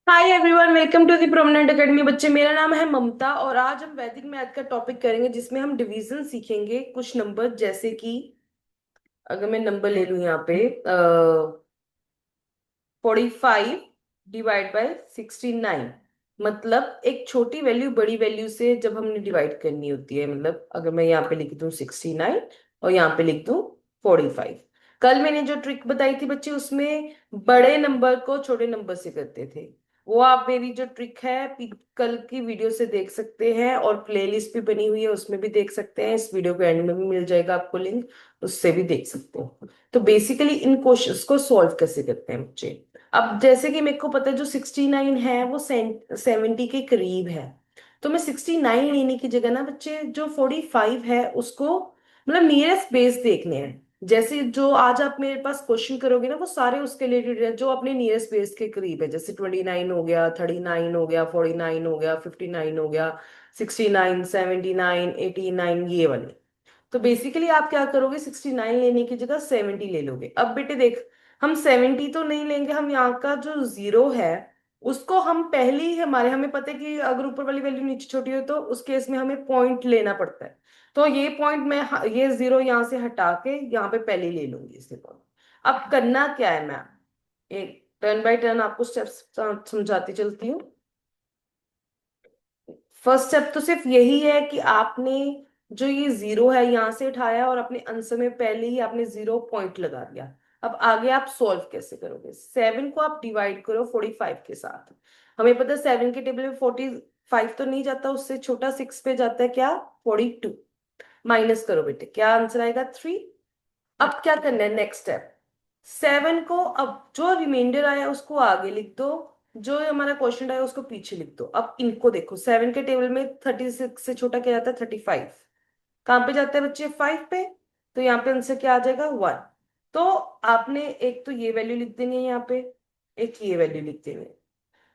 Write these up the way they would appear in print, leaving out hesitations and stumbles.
Hi everyone, welcome to the prominent academy. बच्चे, मेरा नाम है ममता और आज हम वैदिक मैथ का टॉपिक करेंगे जिसमें हम डिवीजन सीखेंगे। कुछ नंबर जैसे कि अगर मैं नंबर ले लूं यहाँ पे 45 डिवाइड बाय 69। मतलब एक छोटी वैल्यू बड़ी वैल्यू से जब हमने डिवाइड करनी होती है, मतलब अगर मैं यहाँ पे लिख दूं 69 और यहाँ पे लिख दूं 45। कल मैंने जो ट्रिक बताई थी बच्चे, उसमें बड़े नंबर को छोटे नंबर से करते थे। वो आप मेरी जो ट्रिक है कल की वीडियो से देख सकते हैं, और प्लेलिस्ट भी बनी हुई है उसमें भी देख सकते हैं। इस वीडियो के एंड में भी मिल जाएगा आपको लिंक, उससे भी देख सकते हो। तो बेसिकली इन क्वेश्चंस को सॉल्व कैसे करते हैं बच्चे। अब जैसे कि मेरे को पता है जो 69 है वो 70 के करीब है, तो मैं 69 लेने की जगह ना बच्चे जो 45 है उसको मतलब नियरेस्ट बेस देखने हैं। जैसे जो आज आप मेरे पास क्वेश्चन करोगे ना वो सारे उसके रिलेटेड है जो अपने नियरेस्ट बेस के करीब है। जैसे 29 हो गया, 39 हो गया, 49 हो गया, 59 हो गया, 69, 79, 89, ये वाले। तो बेसिकली आप क्या करोगे, 69 लेने की जगह 70 ले लोगे। अब बेटे देख, हम 70 तो नहीं लेंगे, हम यहाँ का जो जीरो है उसको हम पहले ही हमें पता है कि अगर ऊपर वाली वैल्यू नीचे छोटी हो तो उस केस में हमें पॉइंट लेना पड़ता है। तो ये पॉइंट मैं ये जीरो यहाँ से हटा के यहाँ पे पहले ही ले लूंगी इसके पॉइंट। अब करना क्या है, मैम एक टर्न बाय टर्न आपको स्टेप्स समझाती चलती हूँ। फर्स्ट स्टेप तो सिर्फ यही है कि आपने जो ये जीरो है यहाँ से उठाया और अपने आंसर में पहले ही आपने जीरो पॉइंट लगा दिया। अब आगे आप सॉल्व कैसे करोगे, 7 को आप डिवाइड करो 45 के साथ। हमें पता है 7 के टेबल में 45 तो नहीं जाता, उससे छोटा 6 पे जाता है क्या, 42। माइनस करो बेटे, क्या आंसर आएगा 3। अब क्या करना है, नेक्स्ट स्टेप, 7 को अब जो रिमाइंडर आया उसको आगे लिख दो, जो हमारा क्वेश्चन आया उसको पीछे लिख दो। अब इनको देखो, 7 के टेबल में 36 से छोटा क्या जाता है, 35। कहाँ पे जाता है बच्चे, 5 पे। तो यहाँ पे आंसर क्या आ जाएगा, 1। तो आपने एक तो ये वैल्यू लिख देनी है यहाँ पे, एक ये वैल्यू लिख देनी है,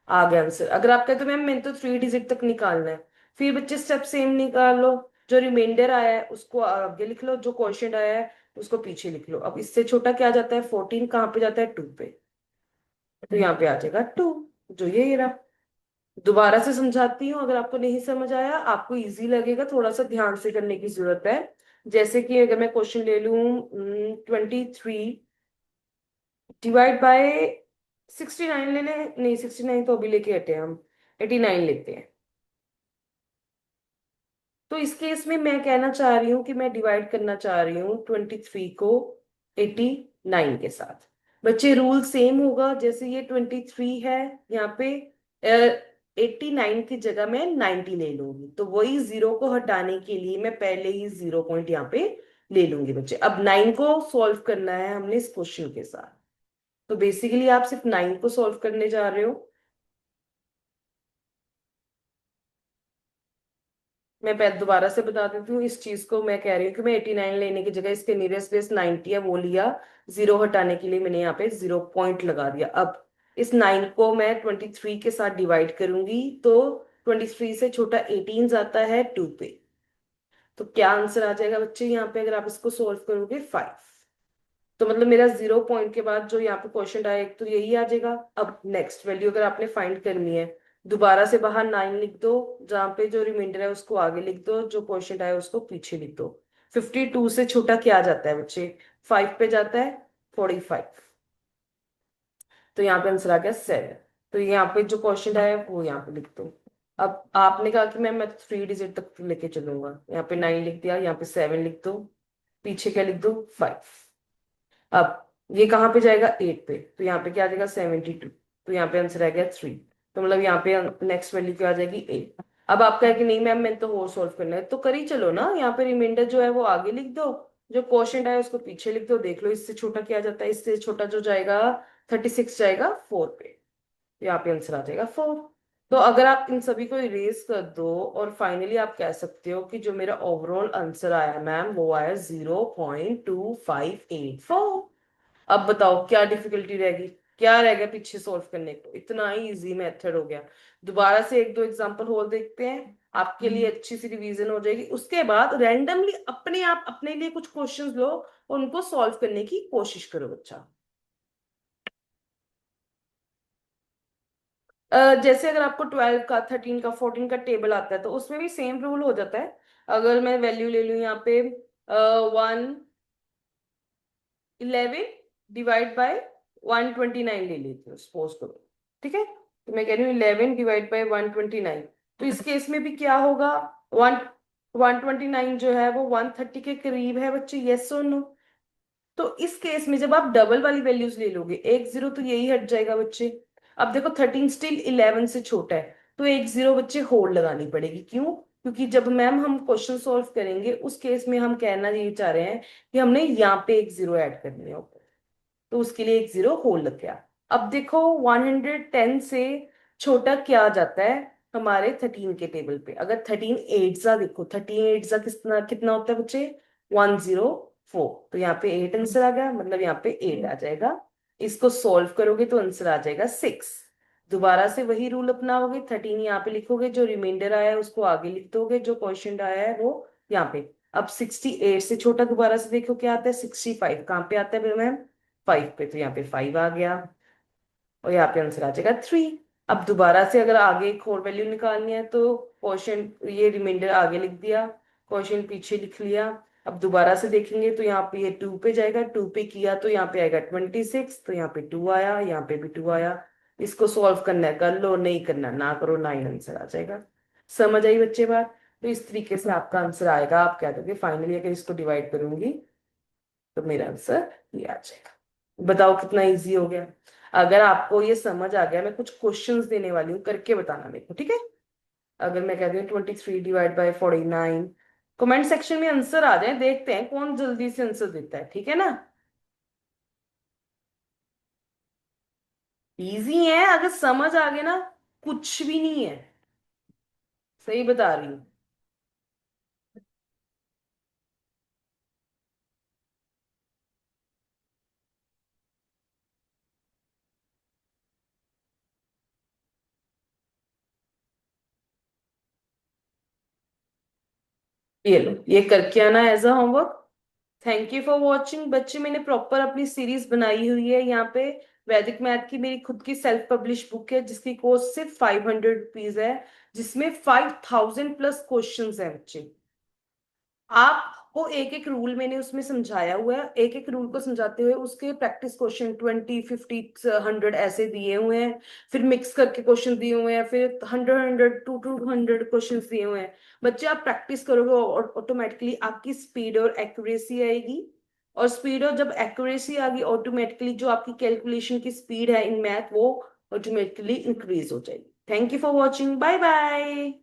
आ गया आंसर। अगर आप कहते हो मैम मैंने तो 3 डिजिट तक निकालना है, फिर बच्चे स्टेप सेम निकाल लो। जो रिमाइंडर आया है उसको आगे लिख लो, जो क्वेश्चन आया है उसको पीछे लिख लो। अब इससे छोटा क्या जाता है, 14 कहाँ पे जाता है, 2 पे। तो यहाँ पे आ जाएगा 2, जो ये रहा। दोबारा से समझाती हूँ, अगर आपको नहीं समझ आया, आपको इजी लगेगा, थोड़ा सा ध्यान से करने की जरूरत है। जैसे कि अगर मैं क्वेश्चन ले लूँ 23 डिवाइड बाय 69 लेने, नहीं 69 तो अभी लेके हटे हम, 89 लेते हैं। तो इस केस में मैं कहना चाह रही हूँ कि मैं डिवाइड करना चाह रही हूँ 23 को 89 के साथ। बच्चे रूल सेम होगा, जैसे ये 23 है, यहाँ पे 89 की जगह मैं 90 ले लूंगी, तो वही जीरो को हटाने के लिए मैं पहले ही जीरो पॉइंट यहाँ पे ले लूंगी। बच्चे अब 9 को सॉल्व करना है हमने इस क्वेश्चन के साथ। तो बेसिकली आप सिर्फ 9 को सॉल्व करने जा रहे हो। मैं पहले दोबारा से बता देती हूँ इस चीज को। मैं कह रही हूँ कि मैं 89 लेने की जगह इसके नियरेस्ट बेस 90 है वो लिया, जीरो हटाने के लिए मैंने यहाँ पे जीरो पॉइंट लगा दिया। अब इस 9 को मैं 23 के साथ डिवाइड करूंगी तो 23 से छोटा 18 जाता है 2 पे। तो क्या आंसर आ जाएगा बच्चे यहाँ पे, अगर आप इसको सोल्व करोगे 5। तो मतलब मेरा जीरो पॉइंट के बाद जो यहाँ पे क्वेश्चन आया एक तो यही आ जाएगा। अब नेक्स्ट वैल्यू अगर आपने फाइंड करनी है, दोबारा से बाहर 9 लिख दो, जहाँ पे जो रिमाइंडर है उसको आगे लिख दो, जो क्वेश्चन आया उसको पीछे लिख दो। 52 से छोटा क्या जाता है बच्चे, 5 पे जाता है, 45। तो यहाँ पे आंसर आ गया 7। तो यहाँ पे जो क्वेश्चन आया है वो यहाँ पे लिख दो। अब आपने कहा कि मैं 3 डिजिट तक लेके चलूंगा, यहाँ पे 9 लिख दिया, यहाँ पे 7 लिख दो, पीछे क्या लिख दो, 5। अब ये कहाँ पे जाएगा, 8 पे, तो यहाँ पे क्या आ जाएगा, 72। तो यहाँ पे आंसर आ गया 3। तो मतलब यहाँ पे नेक्स्ट वैल्यू क्या आ जाएगी, 8। अब आपका है कि नहीं मैम मैंने तो और सॉल्व करना है, तो करी चलो ना, यहाँ पे रिमाइंडर जो है वो आगे लिख दो, जो क्वेश्चन है उसको पीछे लिख दो, देख लो इससे छोटा क्या जाता है, इससे छोटा जो जाएगा 36 जाएगा 4 पे। यहाँ पे आंसर आ जाएगा 4। तो अगर आप इन सभी को इरेज कर दो और फाइनली आप कह सकते हो कि जो मेरा ओवरऑल आंसर आया मैम वो आया 0.2584। अब बताओ क्या डिफिकल्टी रहेगी, क्या रह गया पीछे सॉल्व करने को, इतना ही इजी मेथड हो गया। दोबारा से एक दो एग्जांपल और देखते हैं, आपके लिए अच्छी सी रिवीजन हो जाएगी। उसके बाद रैंडमली अपने आप अपने लिए कुछ क्वेश्चंस लो और उनको सॉल्व करने की कोशिश करो बच्चा। जैसे अगर आपको 12 का, 13 का, 14 का टेबल आता है तो उसमें भी सेम रूल हो जाता है। अगर मैं वैल्यू ले लूँ यहाँ पे 111 डिवाइड बाय 129 ले लेती हूँ, सपोज करो। ठीक है, तो मैं कह रही हूँ 11 डिवाइड बाय 129। तो इस केस में भी क्या होगा, वन 129 जो है वो 130 के करीब है बच्चे, यस और नो। तो इस केस में जब आप डबल वाली वैल्यूज ले लोगे, एक जीरो तो यही हट जाएगा बच्चे। अब देखो 13 स्टिल 11 से छोटा है, तो एक जीरो बच्चे होल्ड लगानी पड़ेगी। क्यों? क्योंकि जब मैम हम क्वेश्चन सॉल्व करेंगे उस केस में हम कहना ये चाह रहे हैं कि हमने यहाँ पे एक जीरो ऐड करनी है ऊपर, तो उसके लिए एक जीरो होल्ड लग गया। अब देखो 110 से छोटा क्या आ जाता है हमारे 13 के टेबल पे। अगर 13 एट जा, देखो 13 एट जा कितना कितना होता है बच्चे, 104। तो यहाँ पे 8 आंसर आ गया, मतलब यहाँ पे 8 आ जाएगा। इसको सॉल्व करोगे तो आंसर आ जाएगा 6। दोबारा से वही रूल अपनाओगे, 13 यहाँ पे लिखोगे, जो रिमाइंडर आया है उसको आगे लिख दोगे, जो क्वेश्चन आया है वो यहाँ पे। अब 68 से छोटा दोबारा से देखो क्या आता है, 65 कहाँ पे आता है मैम, 5 पे। तो यहाँ पे 5 आ गया और यहाँ पे आंसर आ जाएगा 3। अब दोबारा से अगर आगे एक और वैल्यू निकालनी है तो क्वेश्चन ये रिमाइंडर आगे लिख दिया, क्वेश्चन पीछे लिख लिया। अब दोबारा से देखेंगे तो यहाँ पे ये 2 पे जाएगा, 2 पे किया तो यहाँ पे आएगा 26, तो यहाँ पे 2 आया, यहाँ पे भी 2 आया। इसको सॉल्व करना है कर लो, नहीं करना ना करो, 9 आंसर आ जाएगा। समझ आई बच्चे बात? तो इस तरीके से आपका आंसर आएगा। आप क्या दोगे फाइनली, अगर इसको डिवाइड करूंगी तो मेरा आंसर ये आ जाएगा। बताओ कितना इजी हो गया। अगर आपको ये समझ आ गया, मैं कुछ क्वेश्चंस देने वाली हूँ, करके बताना मेरे को, ठीक है? अगर मैं कहती हूँ 23 डिवाइड बाई 49, कमेंट सेक्शन में आंसर आ जाए, देखते हैं कौन जल्दी से आंसर देता है, ठीक है ना? इजी है, अगर समझ आ गया ना, कुछ भी नहीं है। सही बता रही हूँ। ये लो, ये करके आना as a homework. Thank you for watching बच्चे। मैंने प्रॉपर अपनी सीरीज बनाई हुई है यहाँ पे। वैदिक मैथ की मेरी खुद की सेल्फ पब्लिश बुक है जिसकी कॉस्ट सिर्फ 500 रुपीज है, जिसमें 5000 प्लस क्वेश्चंस है बच्चे। आपको एक एक रूल मैंने उसमें समझाया हुआ है, एक एक रूल को समझाते हुए उसके प्रैक्टिस क्वेश्चन 20, 50, 100 ऐसे दिए हुए हैं। फिर मिक्स करके क्वेश्चन दिए हुए हैं, फिर 100, 100, 200 क्वेश्चन दिए हुए हैं। बच्चे आप प्रैक्टिस करोगे और ऑटोमेटिकली आपकी स्पीड और एक्यूरेसी आएगी। और स्पीड और जब एक्यूरेसी आ गई, ऑटोमेटिकली जो आपकी कैलकुलेशन की स्पीड है इन मैथ वो ऑटोमेटिकली इंक्रीज हो जाएगी। Thank you for watching, bye bye.